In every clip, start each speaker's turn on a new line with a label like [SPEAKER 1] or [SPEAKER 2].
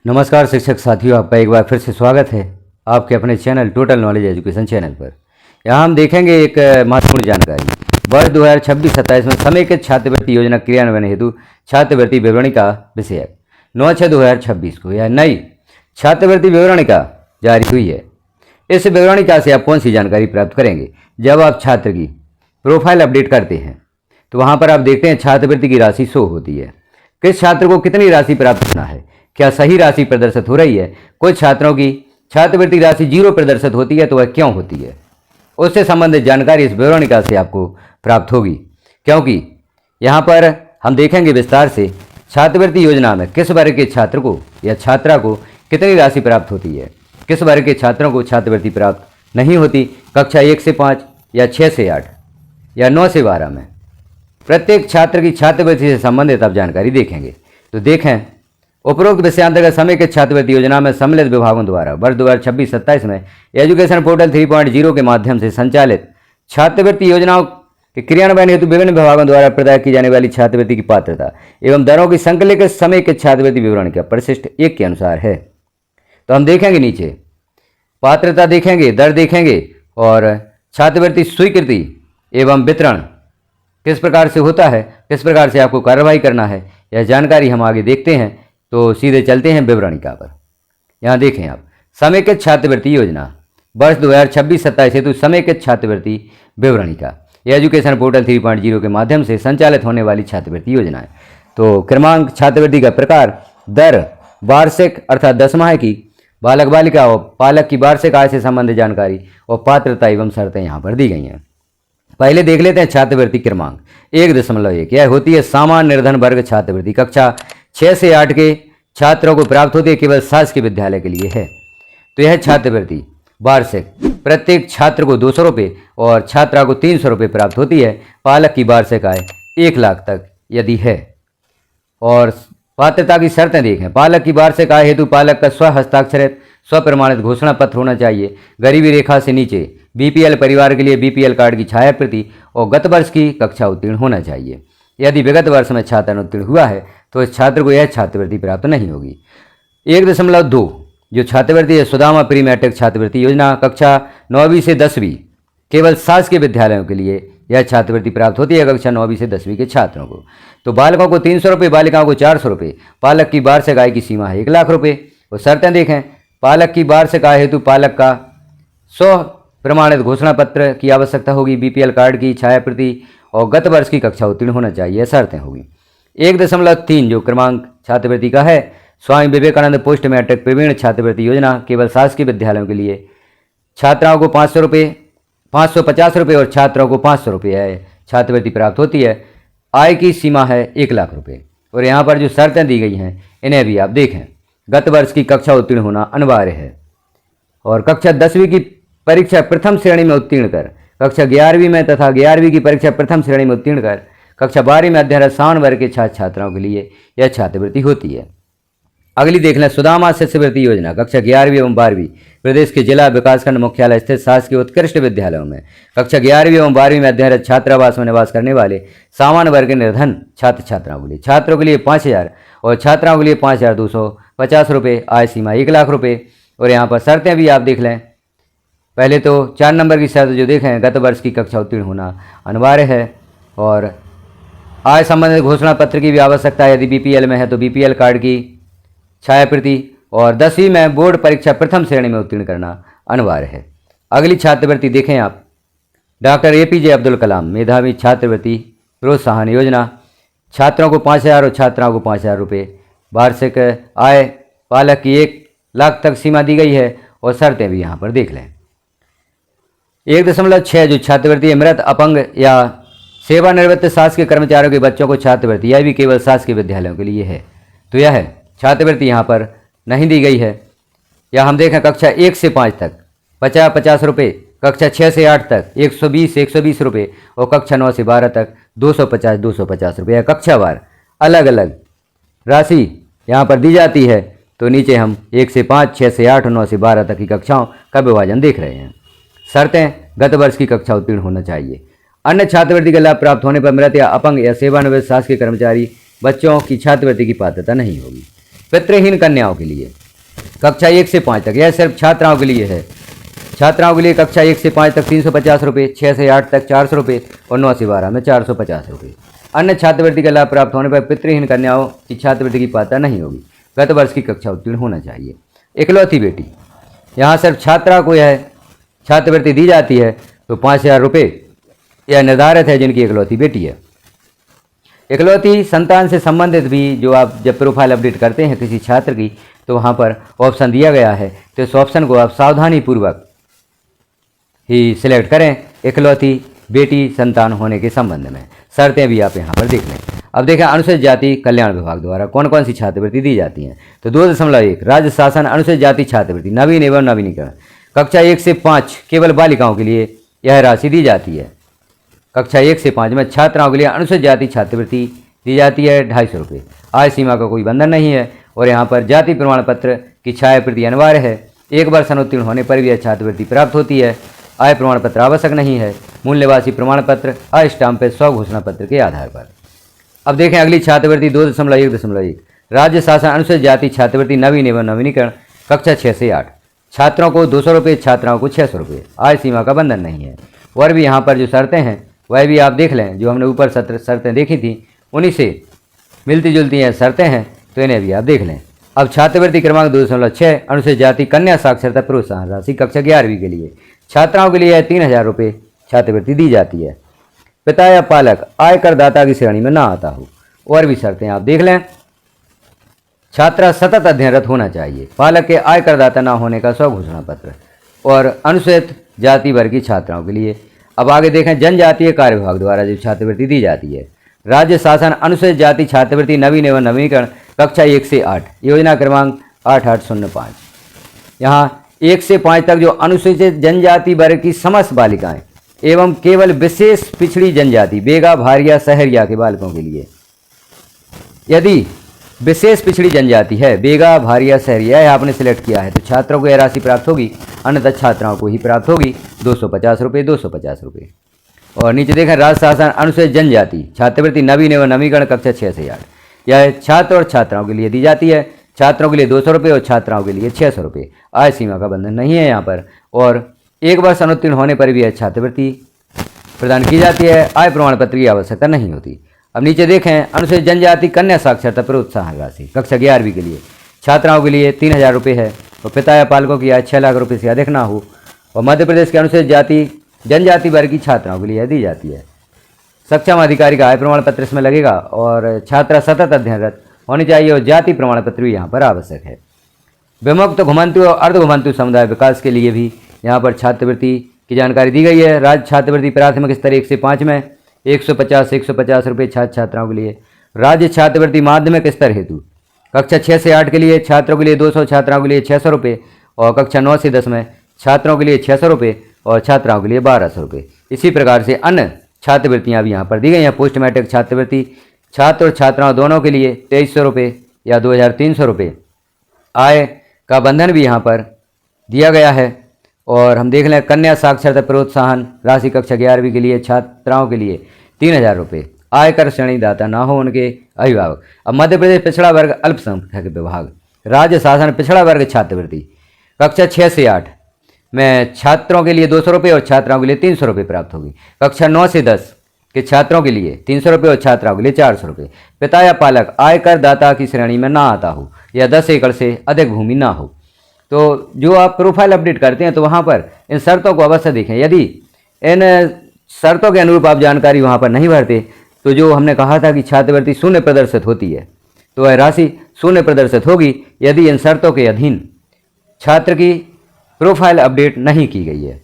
[SPEAKER 1] नमस्कार शिक्षक साथियों, आपका एक बार फिर से स्वागत है आपके अपने channel total knowledge education channel पर। यहाँ हम देखेंगे एक महत्वपूर्ण जानकारी। वर्ष 2026-27 में समेकित छात्रवृत्ति योजना क्रियान्वयन हेतु छात्रवृत्ति विवरणी का विषयक 9/6/2026 को यह नई छात्रवृत्ति विवरणिका जारी हुई है। इस विवरणिका से आप कौन सी जानकारी प्राप्त करेंगे? जब आप छात्र की प्रोफाइल अपडेट करते हैं तो वहाँ पर आप देखते हैं छात्रवृत्ति की राशि शो होती है। किस छात्र को कितनी राशि प्राप्त होना है, क्या सही राशि प्रदर्शित हो रही है? कुछ छात्रों की छात्रवृत्ति राशि 0 प्रदर्शित होती है, तो वह क्यों होती है? उससे संबंधित जानकारी इस विवरणिका से आपको प्राप्त होगी, क्योंकि यहाँ पर हम देखेंगे विस्तार से छात्रवृत्ति योजना में किस वर्ग के छात्र को या छात्रा को कितनी राशि प्राप्त होती है, किस वर्ग के छात्रों को छात्रवृत्ति प्राप्त नहीं होती। कक्षा 1 से 5 या 6 से 8 या 9 से 12 में प्रत्येक छात्र की छात्रवृत्ति से संबंधित आप जानकारी देखेंगे। तो देखें, उपरोक्त विषयांतर्गत समेकित छात्रवृत्ति योजना में सम्मिलित विभागों द्वारा वर्ष 2026-27 में एजुकेशन पोर्टल 3.0 के माध्यम से संचालित छात्रवृत्ति योजनाओं के क्रियान्वयन हेतु विभिन्न विभागों द्वारा प्रदान की जाने वाली छात्रवृत्ति की पात्रता एवं दरों की संकलित समेकित छात्रवृत्ति विवरण का परिशिष्ट 1 के अनुसार है। तो हम देखेंगे नीचे पात्रता देखेंगे, दर देखेंगे और छात्रवृत्ति स्वीकृति एवं वितरण किस प्रकार से होता है, किस प्रकार से आपको कार्रवाई करना है, यह जानकारी हम आगे देखते हैं। तो सीधे चलते हैं विवरणिका पर। यहाँ देखें आप, समेकित छात्रवृत्ति योजना वर्ष 2026-27 हेतु समेकित छात्रवृत्ति विवरणिका यह एजुकेशन पोर्टल 3.0 के माध्यम से संचालित होने वाली छात्रवृत्ति योजना है। तो क्रमांक, छात्रवृत्ति का प्रकार, दर, वार्षिक अर्थात 10 माह की, बालक बालिका और पालक की वार्षिक आय से संबंधित जानकारी और पात्रता एवं शर्तें यहाँ पर दी गई हैं। पहले देख लेते हैं छात्रवृत्ति क्रमांक 1.1। यह होती है सामान्य निर्धन वर्ग छात्रवृत्ति। कक्षा 6 से 8 के छात्रों को प्राप्त होती है, केवल शासकीय विद्यालय के लिए है। तो यह छात्रवृत्ति वार्षिक प्रत्येक छात्र को 200 रुपये और छात्रा को 300 रुपये प्राप्त होती है। पालक की वार्षिक आय 1 लाख तक यदि है। और पात्रता की शर्तें देखें, पालक की वार्षिक आय हेतु पालक का स्व हस्ताक्षरित स्वप्रमाणित घोषणा पत्र होना चाहिए। गरीबी रेखा से नीचे बीपीएल परिवार के लिए बीपीएल कार्ड की छायाप्रति और गत वर्ष की कक्षा उत्तीर्ण होना चाहिए। यदि विगत वर्ष में छात्र उत्तीर्ण हुआ है तो इस छात्र को यह छात्रवृत्ति प्राप्त नहीं होगी। 1.2 जो छात्रवृत्ति है सुदामा प्री मैट्रिक छात्रवृत्ति योजना, कक्षा 9वीं से 10वीं केवल शासकीय विद्यालयों के लिए यह छात्रवृत्ति प्राप्त होती है, कक्षा 9वीं से 10वीं के छात्रों को। तो बालकों को 300 रुपये, बालिकाओं को 400 रुपये। पालक की वार्षिक आय की सीमा है 1 लाख रुपये। और शर्तें देखें, पालक की वार्षिक आय हेतु पालक का 100 प्रमाणित घोषणा पत्र की आवश्यकता होगी, बीपीएल कार्ड की छायाप्रति और गत वर्ष की कक्षा उत्तीर्ण होना चाहिए, शर्तें होगी। 1.3 जो क्रमांक छात्रवृत्ति का है, स्वामी विवेकानंद पोस्ट मैट्रिक प्रवीण छात्रवृत्ति योजना, केवल शासकीय विद्यालयों के लिए। छात्राओं को 500 रुपये, 550 रुपये और छात्राओं को 500 रुपये छात्रवृत्ति प्राप्त होती है। आय की सीमा है 1 लाख रुपये। और यहाँ पर जो शर्तें दी गई हैं इन्हें भी आप देखें। गत वर्ष की कक्षा उत्तीर्ण होना अनिवार्य है और कक्षा 10वीं की परीक्षा प्रथम श्रेणी में उत्तीर्ण कर, कक्षा 11वीं में तथा 11वीं की परीक्षा प्रथम श्रेणी में उत्तीर्ण कर, कक्षा 12वीं में अध्ययनरत सामान्य वर्ग के छात्र छात्राओं के लिए यह छात्रवृत्ति होती है। अगली देख लें, सुदामा शिष्यवृत्ति योजना, कक्षा 11वीं एवं 12वीं प्रदेश के जिला विकासखंड मुख्यालय स्थित शासकीय उत्कृष्ट विद्यालयों में कक्षा 11वीं एवं 12वीं में अध्ययनरत छात्रावास में निवास करने वाले सामान्य वर्ग के निर्धन छात्र छात्राओं के लिए, छात्रों के लिए 5000 और छात्राओं के लिए 5250 रुपये। आय सीमा 1 लाख रुपये। और यहाँ पर शर्तें भी आप देख लें। पहले तो 4 नंबर की शर्त जो देखें, गत वर्ष की कक्षा उत्तीर्ण होना अनिवार्य है और आय संबंधित घोषणा पत्र की भी आवश्यकता है। यदि बीपीएल में है तो बीपीएल कार्ड की छायाप्रति और 10वीं में बोर्ड परीक्षा प्रथम श्रेणी में उत्तीर्ण करना अनिवार्य है। अगली छात्रवृत्ति देखें आप, डॉक्टर APJ अब्दुल कलाम मेधावी छात्रवृत्ति प्रोत्साहन योजना, छात्रों को 5000 और छात्राओं को 5000 रुपये। वार्षिक आय पालक की 1 लाख तक सीमा दी गई है और शर्तें भी यहाँ पर देख लें। 1.6 जो छात्रवृत्ति है, मृत, अपंग या सेवानिवृत्त शासकीय कर्मचारियों के बच्चों को छात्रवृत्ति, यह भी केवल शासकीय विद्यालयों के लिए है। तो यह है छात्रवृत्ति यहाँ पर नहीं दी गई है। या हम देखें, कक्षा 1 से 5 तक 50 रुपये, कक्षा 6 से 8 तक 120 रुपये और कक्षा 9 से 12 तक 250 रुपये। कक्षावार अलग अलग राशि यहाँ पर दी जाती है। तो नीचे हम 1 से 5, 6 से 8 और 9 से 12 तक की कक्षाओं का विभाजन देख रहे हैं। शर्तें, गत वर्ष की कक्षा उत्तीर्ण होना चाहिए। अन्य छात्रवृत्ति का लाभ प्राप्त होने पर मृत या अपंग या सेवानिवृत्त शासकीय कर्मचारी बच्चों की छात्रवृत्ति की पात्रता नहीं होगी। पितृहीन कन्याओं के लिए कक्षा 1 से 5 तक, यह सिर्फ छात्राओं के लिए है। छात्राओं के लिए कक्षा 1 से 5 तक 350 रुपये, 6 से 8 तक 400 रुपये और 9 से 12 में 450 रुपये। अन्य छात्रवृत्ति का लाभ प्राप्त होने पर पितृहीन कन्याओं की छात्रवृत्ति की पात्रता नहीं होगी, गत वर्ष की कक्षा उत्तीर्ण होना चाहिए। इकलौती बेटी, यहाँ सिर्फ छात्रा को यह छात्रवृत्ति दी जाती है तो 5000 रुपये यह निर्धारित है जिनकी इकलौती बेटी है। इकलौती संतान से संबंधित भी जो आप जब प्रोफाइल अपडेट करते हैं किसी छात्र की तो वहाँ पर ऑप्शन दिया गया है, तो इस ऑप्शन को आप सावधानीपूर्वक ही सिलेक्ट करें इकलौती बेटी संतान होने के संबंध में। शर्तें भी आप यहाँ पर देख लें। अब देखें अनुसूचित जाति कल्याण विभाग द्वारा कौन कौन सी छात्रवृत्ति दी जाती हैं। तो 2.1 राज्य शासन अनुसूचित जाति छात्रवृत्ति नवीन एवं नवीनीकरण कक्षा 1 से 5 केवल बालिकाओं के लिए यह राशि दी जाती है। कक्षा 1 से 5 में छात्राओं के लिए अनुसूचित जाति छात्रवृत्ति दी जाती है 250 रुपये। आय सीमा का कोई बंधन नहीं है और यहाँ पर जाति प्रमाण पत्र की छायाप्रति अनिवार्य है। एक बार अनुत्तीर्ण होने पर भी यह छात्रवृत्ति प्राप्त होती है। आय प्रमाण पत्र आवश्यक नहीं है। मूल निवासी प्रमाण पत्र अस्टाम्प पे 100 घोषणा पत्र के आधार पर। अब देखें अगली छात्रवृत्ति 2.1 राज्य शासन अनुसूचित जाति छात्रवृत्ति नवीन एवं नवीनीकरण कक्षा 6 से 8 छात्रों को 200 रुपये, छात्राओं को 600 रुपये। आय सीमा का बंधन नहीं है। और भी यहाँ पर जो शर्तें हैं वह भी आप देख लें, जो हमने ऊपर शर्तें देखी थी उन्हीं से मिलती जुलती हैं शर्तें हैं, तो इन्हें भी आप देख लें। अब छात्रवृत्ति क्रमांक 2.6 अनुसूचित जाति कन्या साक्षरता प्रोत्साहन राशि कक्षा 11वीं के लिए छात्राओं के लिए 3000 रुपये छात्रवृत्ति दी जाती है। पिता या पालक आयकर दाता की श्रेणी में ना आता हो। और भी शर्तें आप देख लें। छात्रा सतत अध्ययनरत होना चाहिए। पालक के आयकर दाता न होने का 100 घोषणा पत्र। और अनुसूचित जाति वर्ग की छात्राओं के लिए अब आगे देखें जनजातीय कार्य विभाग द्वारा जो छात्रवृत्ति दी जाती है। राज्य शासन अनुसूचित जाति छात्रवृत्ति नवीन एवं नवीनीकरण कक्षा 1 से 8 योजना क्रमांक 8805। यहाँ 1 से 5 तक जो अनुसूचित जनजाति वर्ग की समस्त बालिकाएं एवं केवल विशेष पिछड़ी जनजाति बेगा, भारिया, सहरिया के बालकों के लिए, यदि विशेष पिछड़ी जनजाति है बेगा, भारिया, सहरिया है आपने सिलेक्ट किया है तो छात्रों को यह राशि प्राप्त होगी, अन्यथा छात्राओं को ही प्राप्त होगी 250 रुपये 250 रुपये। और नीचे देखें राज्य शासन अनुसूचित जनजाति छात्रवृत्ति नवीन एवं नवीनीकरण कक्षा 6 से 8 यह छात्र और छात्राओं के लिए दी जाती है। छात्रों के लिए 200 रुपये और छात्राओं के लिए 600 रुपये। आय सीमा का बंधन नहीं है यहाँ पर। और एक बार अनुत्तीर्ण होने पर भी यह छात्रवृत्ति प्रदान की जाती है। आय प्रमाण पत्र की आवश्यकता नहीं होती। अब नीचे देखें अनुसूचित जनजाति कन्या साक्षरता प्रोत्साहन राशि कक्षा 11वीं के लिए छात्राओं के लिए 3000 रुपये है और पिता या पालकों की आय 6 लाख रुपये से अधिक ना हो। और मध्य प्रदेश के अनुसूचित जाति जनजाति वर्ग की छात्राओं के लिए दी जाती है। सक्षम अधिकारी का आय प्रमाण पत्र इसमें लगेगा और छात्रा सतत अध्ययनरत होनी चाहिए और जाति प्रमाण पत्र भी यहाँ पर आवश्यक है। विमुक्त घुमंतु और अर्ध घुमंतु समुदाय विकास के लिए भी यहाँ पर छात्रवृत्ति की जानकारी दी गई है। राज्य छात्रवृत्ति प्राथमिक स्तर 1 से 5 में 150 रुपये छात्र छात्राओं के लिए। राज्य छात्रवृत्ति माध्यमिक स्तर हेतु कक्षा 6 से 8 के लिए छात्रों के लिए 200, छात्राओं के लिए 600 रुपये और कक्षा 9 से 10 में छात्रों के लिए 600 रुपये और छात्राओं के लिए 1200 रुपये। इसी प्रकार से अन्य छात्रवृत्तियाँ भी यहाँ पर दी गई हैं। पोस्ट मैट्रिक छात्रवृत्ति छात्र और छात्राओं दोनों के लिए 2300 रुपये या 2300 रुपये। आय का बंधन भी यहाँ पर दिया गया है। और हम देख लें कन्या साक्षरता प्रोत्साहन राशि कक्षा 11वीं के लिए छात्राओं के लिए 3000 रुपये। आयकर श्रेणी दाता ना हो उनके अभिभावक। अब मध्य प्रदेश पिछड़ा वर्ग अल्पसंख्यक विभाग राज्य शासन पिछड़ा वर्ग छात्रवृत्ति कक्षा 6 से 8 में छात्रों के लिए 200 रुपये और छात्राओं के लिए 300 रुपये प्राप्त होगी। कक्षा 9 से 10 के छात्रों के लिए 300 रुपये और छात्राओं के लिए 400 रुपये। पिता या पालक आयकर दाता की श्रेणी में ना आता हो या 10 एकड़ से अधिक भूमि ना हो। तो जो आप प्रोफाइल अपडेट करते हैं तो वहाँ पर इन शर्तों को अवश्य देखें। यदि इन शर्तों के अनुरूप आप जानकारी वहाँ पर नहीं भरते तो जो हमने कहा था कि छात्रवृत्ति शून्य प्रदर्शित होती है तो वह राशि शून्य प्रदर्शित होगी यदि इन शर्तों के अधीन छात्र की प्रोफाइल अपडेट नहीं की गई है।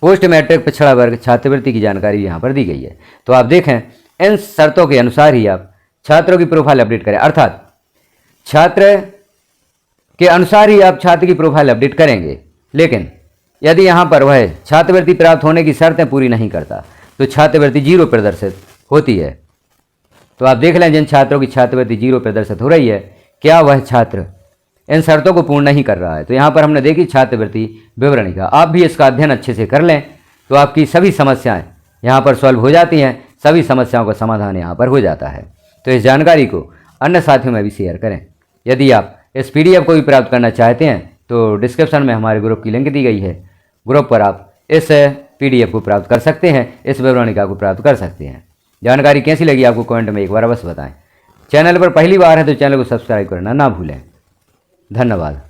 [SPEAKER 1] पोस्ट मैट्रिक पिछड़ा वर्ग छात्रवृत्ति की जानकारी यहाँ पर दी गई है। तो आप देखें इन शर्तों के अनुसार ही आप छात्रों की प्रोफाइल अपडेट करें, अर्थात छात्र के अनुसार ही आप छात्र की प्रोफाइल अपडेट करेंगे। लेकिन यदि यहाँ पर वह छात्रवृत्ति प्राप्त होने की शर्तें पूरी नहीं करता तो छात्रवृत्ति 0 प्रदर्शित होती है। तो आप देख लें जिन छात्रों की छात्रवृत्ति 0 प्रदर्शित हो रही है क्या वह छात्र इन शर्तों को पूर्ण नहीं कर रहा है। तो यहाँ पर हमने देखी छात्रवृत्ति विवरणिका। आप भी इसका अध्ययन अच्छे से कर लें तो आपकी सभी समस्याएं यहाँ पर सॉल्व हो जाती हैं, सभी समस्याओं का समाधान यहाँ पर हो जाता है। तो इस जानकारी को अन्य साथियों में भी शेयर करें। यदि आप इस PDF को भी प्राप्त करना चाहते हैं तो डिस्क्रिप्शन में हमारे ग्रुप की लिंक दी गई है। ग्रुप पर आप इस PDF को प्राप्त कर सकते हैं, इस विवरणिका को प्राप्त कर सकते हैं। जानकारी कैसी लगी आपको कमेंट में एक बार अवश्य बताएं। चैनल पर पहली बार है तो चैनल को सब्सक्राइब करना ना भूलें। धन्यवाद।